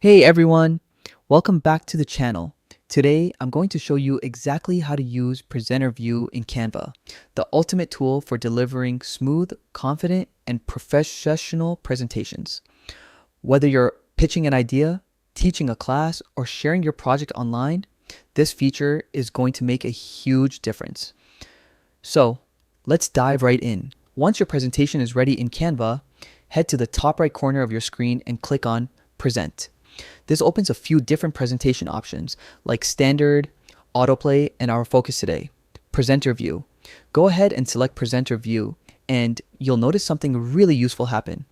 Hey everyone, welcome back to the channel. Today I'm going to show you exactly how to use Presenter View in Canva, the ultimate tool for delivering smooth, confident, and professional presentations. Whether you're pitching an idea, teaching a class, or sharing your project online, this feature is going to make a huge difference. So let's dive right in. Once your presentation is ready in Canva, head to the top right corner of your screen and click on Present. This opens a few different presentation options like Standard, Autoplay, and our focus today, Presenter View. Go ahead and select Presenter View and you'll notice something really useful happen.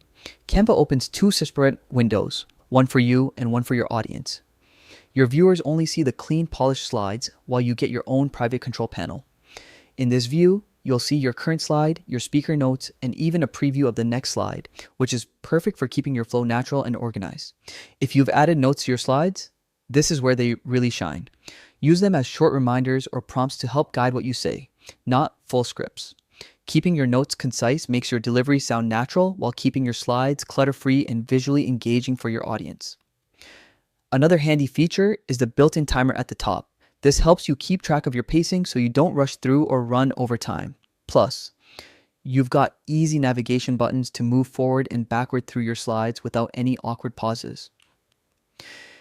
Canva opens two separate windows, one for you and one for your audience. Your viewers only see the clean, polished slides while you get your own private control panel. In this view, you'll see your current slide, your speaker notes, and even a preview of the next slide, which is perfect for keeping your flow natural and organized. If you've added notes to your slides, this is where they really shine. Use them as short reminders or prompts to help guide what you say, not full scripts. Keeping your notes concise makes your delivery sound natural while keeping your slides clutter-free and visually engaging for your audience. Another handy feature is the built-in timer at the top. This helps you keep track of your pacing so you don't rush through or run over time. Plus, you've got easy navigation buttons to move forward and backward through your slides without any awkward pauses.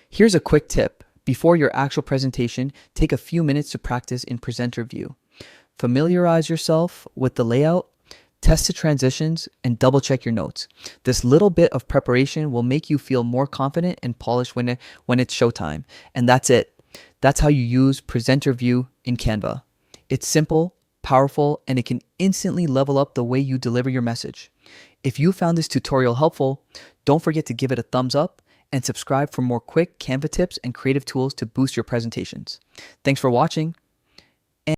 Here's a quick tip. Before your actual presentation, take a few minutes to practice in Presenter View. Familiarize yourself with the layout, test the transitions, and double check your notes. This little bit of preparation will make you feel more confident and polished when it's showtime. And that's it. That's how you use Presenter View in Canva. It's simple, powerful, and it can instantly level up the way you deliver your message. If you found this tutorial helpful, don't forget to give it a thumbs up and subscribe for more quick Canva tips and creative tools to boost your presentations. Thanks for watching.